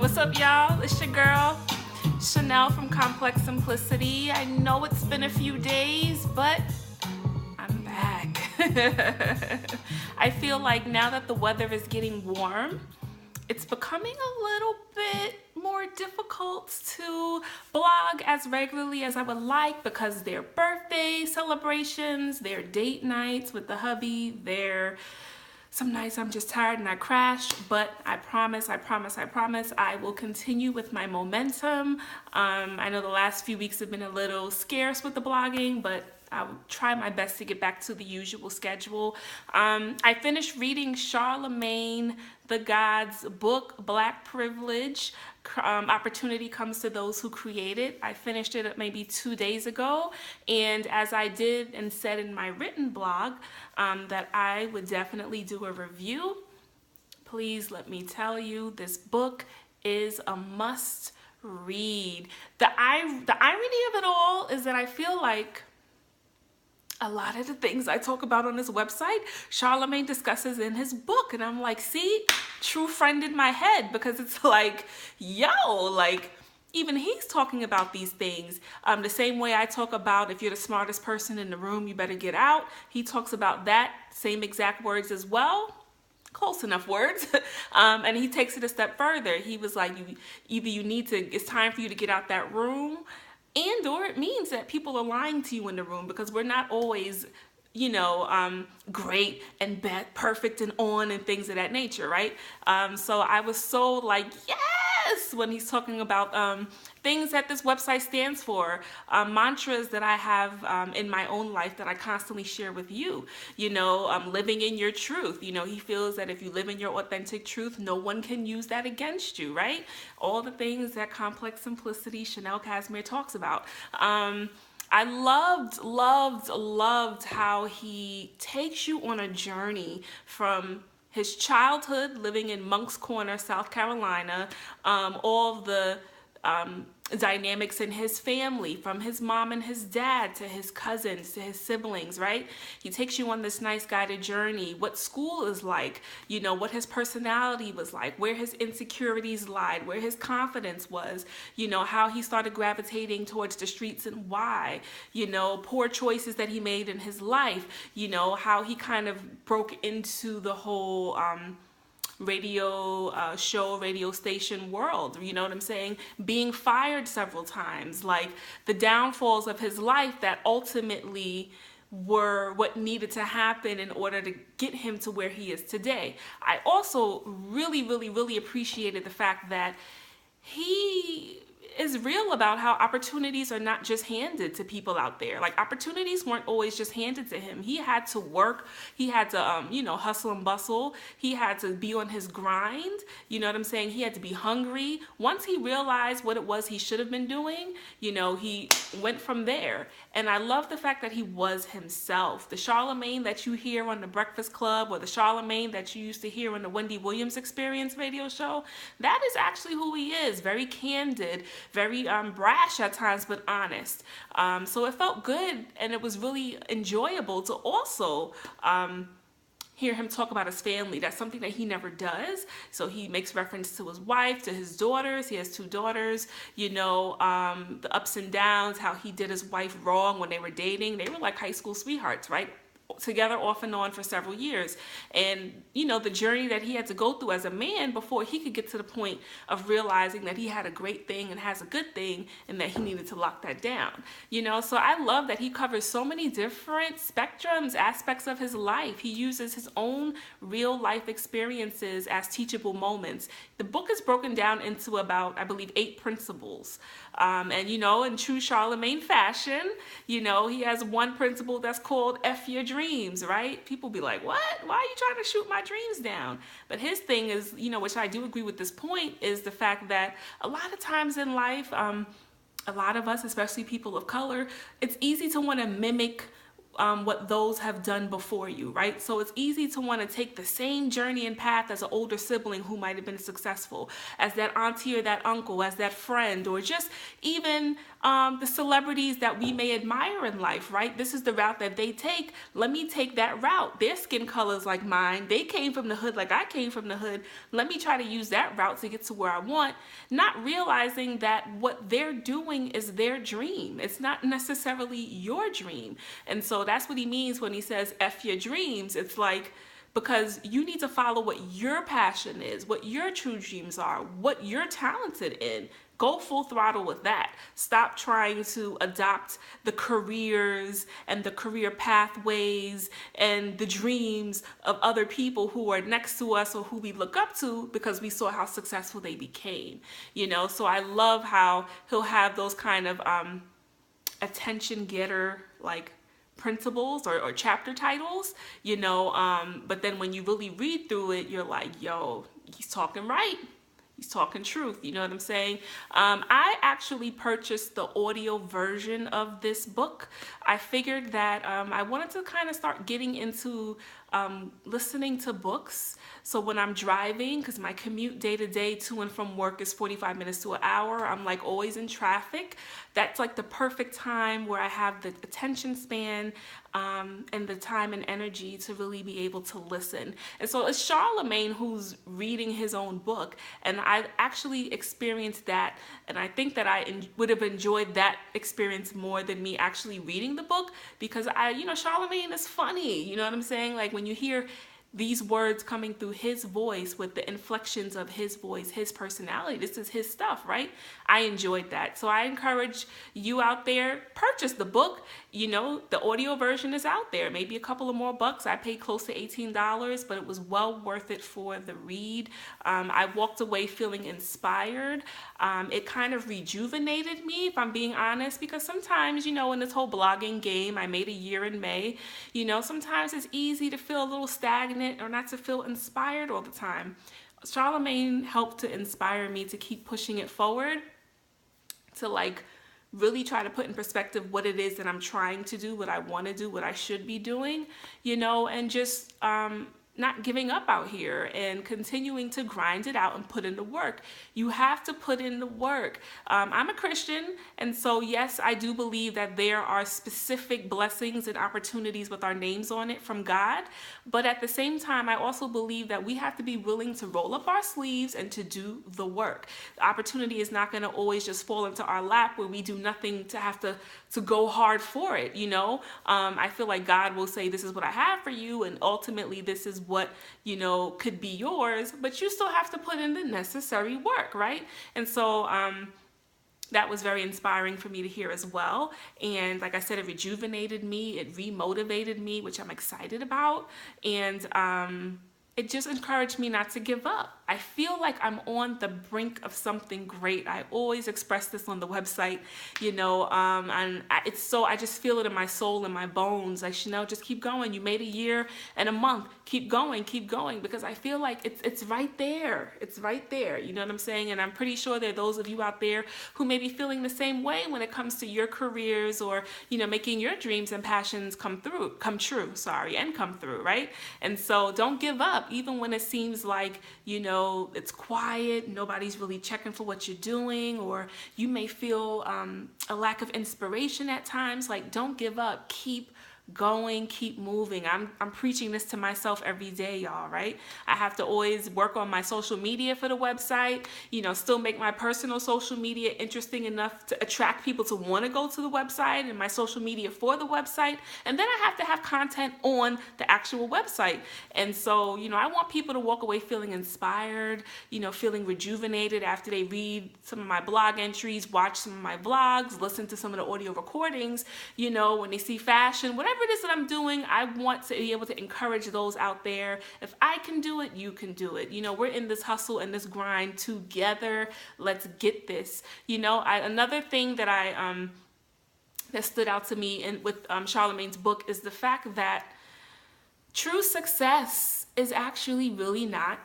What's up, y'all? It's your girl, Chanel from Complex Simplicity. I know it's been a few days, but I'm back. I feel like now that the weather is getting warm, it's becoming a little bit more difficult to blog as regularly as I would like because their birthday celebrations, their date nights with the hubby, some nights I'm just tired and I crash, but I promise I will continue with my momentum. I know the last few weeks have been a little scarce with the blogging, but I'll try my best to get back to the usual schedule. I finished reading Charlamagne the God's book, Black Privilege. Opportunity comes to those who create it. I finished it maybe 2 days ago, and as I did and said in my written blog, that I would definitely do a review. Please let me tell you, this book is a must read. The irony of it all is that I feel like a lot of the things I talk about on this website, Charlamagne discusses in his book. And I'm like, see, true friend in my head, because it's like, yo, like, even he's talking about these things. The same way I talk about if you're the smartest person in the room, you better get out. He talks about that same exact words as well. Close enough words. And he takes it a step further. He was like, it's time for you to get out that room, and or it means that people are lying to you in the room, because we're not always, great and perfect and on and things of that nature, right? So I was so like, yes, when he's talking about things that this website stands for, mantras that I have in my own life that I constantly share with you, living in your truth. He feels that if you live in your authentic truth, no one can use that against you, right? All the things that Complex Simplicity Chanel Casimir talks about. I loved how he takes you on a journey from his childhood living in Moncks Corner, South Carolina, all the dynamics in his family, from his mom and his dad to his cousins to his siblings, right? He takes you on this nice guided journey, what school is like, what his personality was like, where his insecurities lied, where his confidence was, how he started gravitating towards the streets and why, poor choices that he made in his life, how he kind of broke into the whole radio station world, you know what I'm saying? Being fired several times, like the downfalls of his life that ultimately were what needed to happen in order to get him to where he is today. I also really appreciated the fact that he is real about how opportunities are not just handed to people out there. Like, opportunities weren't always just handed to him. He had to work. He had to, hustle and bustle. He had to be on his grind. You know what I'm saying? He had to be hungry. Once he realized what it was he should have been doing, he went from there. And I love the fact that he was himself. The Charlamagne that you hear on The Breakfast Club, or the Charlamagne that you used to hear on the Wendy Williams Experience radio show, that is actually who he is. Very candid, very brash at times, but honest. So it felt good, and it was really enjoyable to also hear him talk about his family. That's something that he never does. So he makes reference to his wife, to his daughters. He has 2 daughters, the ups and downs, how he did his wife wrong when they were dating. They were like high school sweethearts, right? together off and on for several years. And, you know, the journey that he had to go through as a man before he could get to the point of realizing that he had a great thing and has a good thing and that he needed to lock that down. You know, so I love that he covers so many different spectrums, aspects of his life. He uses his own real life experiences as teachable moments. The book is broken down into about, I believe, 8 principles. And, you know, in true Charlamagne fashion, you know, he has one principle that's called F your dreams, right? People be like, what? Why are you trying to shoot my dreams down? But his thing is, you know, which I do agree with this point, is the fact that a lot of times in life, a lot of us, especially people of color, it's easy to want to mimic what those have done before you, right? So it's easy to want to take the same journey and path as an older sibling who might have been successful, as that auntie or that uncle, as that friend, or just even the celebrities that we may admire in life, right? This is the route that they take. Let me take that route. Their skin color is like mine. They came from the hood like I came from the hood. Let me try to use that route to get to where I want, not realizing that what they're doing is their dream. It's not necessarily your dream. And so that's what he means when he says F your dreams. It's like, because you need to follow what your passion is, what your true dreams are, what you're talented in. Go full throttle with that. Stop trying to adopt the careers and the career pathways and the dreams of other people who are next to us or who we look up to because we saw how successful they became. You know, so I love how he'll have those kind of attention getter, like, principles or chapter titles, you know, but then when you really read through it, you're like, yo, he's talking right. He's talking truth. You know what I'm saying? I actually purchased the audio version of this book. I figured that I wanted to kind of start getting into listening to books. So when I'm driving, because my commute day to day to and from work is 45 minutes to an hour, I'm like always in traffic. That's like the perfect time where I have the attention span and the time and energy to really be able to listen. And so it's Charlamagne who's reading his own book, and I actually experienced that, and I think that I would have enjoyed that experience more than me actually reading the book, because you know, Charlamagne is funny, you know what I'm saying? Like when you hear these words coming through his voice with the inflections of his voice, his personality, this is his stuff, right? I enjoyed that. So I encourage you out there, purchase the book. You know, the audio version is out there, maybe a couple of more bucks. I paid close to $18, but it was well worth it for the read. I walked away feeling inspired. It kind of rejuvenated me, if I'm being honest, because sometimes, you know, in this whole blogging game, I made a year in May, you know, sometimes it's easy to feel a little stagnant or not to feel inspired all the time. Charlamagne helped to inspire me to keep pushing it forward, to like really try to put in perspective what it is that I'm trying to do, what I want to do, what I should be doing, you know, and just not giving up out here and continuing to grind it out and put in the work. You have to put in the work. I'm a Christian, and so yes, I do believe that there are specific blessings and opportunities with our names on it from God, but at the same time, I also believe that we have to be willing to roll up our sleeves and to do the work. The opportunity is not going to always just fall into our lap where we do nothing to have to go hard for it, you know? I feel like God will say, this is what I have for you, and ultimately this is what, you know, could be yours, but you still have to put in the necessary work, right? And so that was very inspiring for me to hear as well. And like I said, it rejuvenated me, it remotivated me, which I'm excited about. And it just encouraged me not to give up. I feel like I'm on the brink of something great. I always express this on the website, you know, and I just feel it in my soul and my bones. Like, Chanel, just keep going. You made a year and a month. Keep going, because I feel like it's right there. It's right there. You know what I'm saying? And I'm pretty sure there are those of you out there who may be feeling the same way when it comes to your careers or, you know, making your dreams and passions come true, right? And so don't give up, even when it seems like, you know, it's quiet, nobody's really checking for what you're doing, or you may feel a lack of inspiration at times. Like, don't give up. Keep going, keep moving. I'm preaching this to myself every day, y'all, right? I have to always work on my social media for the website, still make my personal social media interesting enough to attract people to want to go to the website, and my social media for the website. And then I have to have content on the actual website. And so, I want people to walk away feeling inspired, feeling rejuvenated after they read some of my blog entries, watch some of my vlogs, listen to some of the audio recordings, when they see fashion, whatever it is that I'm doing. I want to be able to encourage those out there. If I can do it, you can do it. We're in this hustle and this grind together. Let's get this. Another thing that that stood out to me with Charlamagne's book is the fact that true success is actually really not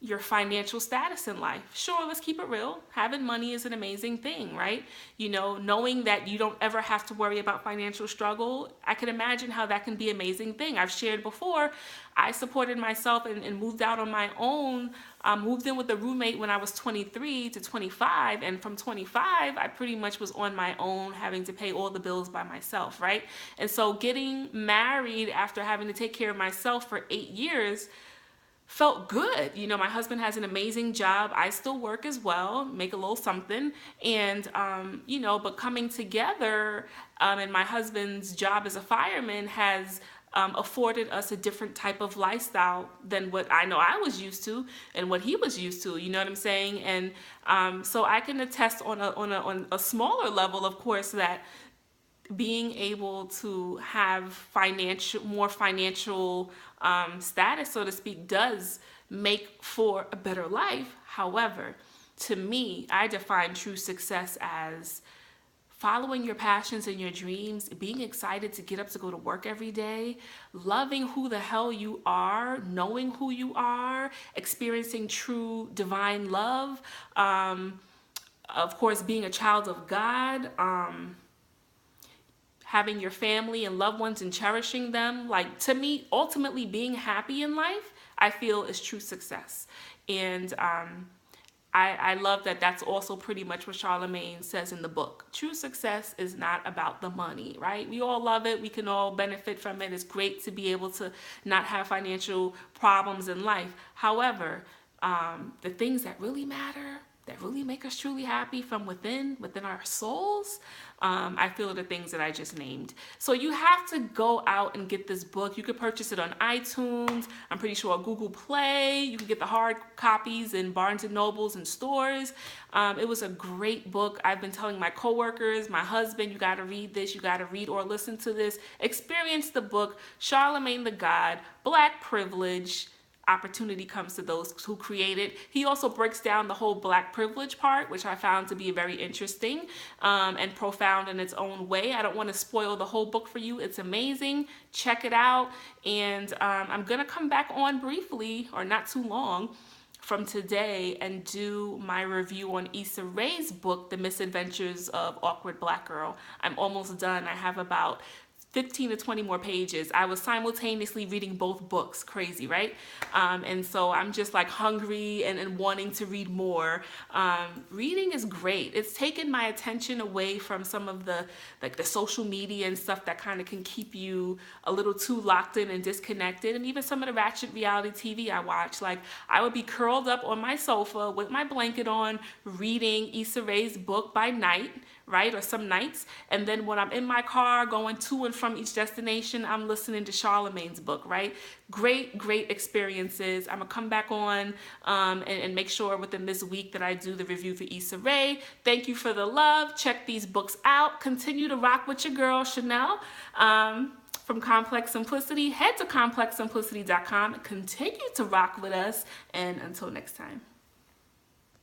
your financial status in life. Sure, let's keep it real. Having money is an amazing thing, right? Knowing that you don't ever have to worry about financial struggle, I can imagine how that can be an amazing thing. I've shared before, I supported myself and moved out on my own, moved in with a roommate when I was 23 to 25. And from 25, I pretty much was on my own, having to pay all the bills by myself, right? And so getting married after having to take care of myself for 8 years felt good. My husband has an amazing job. I still work as well, make a little something. And, but coming together, and my husband's job as a fireman has afforded us a different type of lifestyle than what I know I was used to and what he was used to. You know what I'm saying? And so I can attest on a smaller level, of course, that being able to have more financial status, so to speak, does make for a better life. However, to me, I define true success as following your passions and your dreams, being excited to get up to go to work every day, loving who the hell you are, knowing who you are, experiencing true divine love, of course, being a child of God, having your family and loved ones and cherishing them. Like, to me, ultimately being happy in life, I feel is true success. And I love that that's also pretty much what Charlamagne says in the book. True success is not about the money, right? We all love it. We can all benefit from it. It's great to be able to not have financial problems in life. However, the things that really matter, that really make us truly happy from within our souls, I feel are the things that I just named. So you have to go out and get this book. You could purchase it on iTunes. I'm pretty sure Google Play. You can get the hard copies in Barnes and Nobles and stores. It was a great book. I've been telling my coworkers, my husband, you got to read this. You got to read or listen to this. Experience the book, Charlamagne the God, Black Privilege. Opportunity comes to those who create it. He also breaks down the whole Black privilege part, which I found to be very interesting and profound in its own way. I don't want to spoil the whole book for you. It's amazing. Check it out. And I'm going to come back on briefly, or not too long, from today and do my review on Issa Rae's book, The Misadventures of Awkward Black Girl. I'm almost done. I have about 15 to 20 more pages. I was simultaneously reading both books. Crazy, right? And so I'm just like hungry and wanting to read more. Reading is great. It's taken my attention away from some of the social media and stuff that kind of can keep you a little too locked in and disconnected. And even some of the ratchet reality TV I watch. Like, I would be curled up on my sofa with my blanket on, reading Issa Rae's book by night, right? Or some nights. And then when I'm in my car going to and from each destination, I'm listening to Charlamagne's book, right? Great, great experiences. I'm gonna come back on and make sure within this week that I do the review for Issa Rae. Thank you for the love. Check these books out. Continue to rock with your girl, Chanel. From Complex Simplicity, head to complexsimplicity.com. Continue to rock with us. And until next time.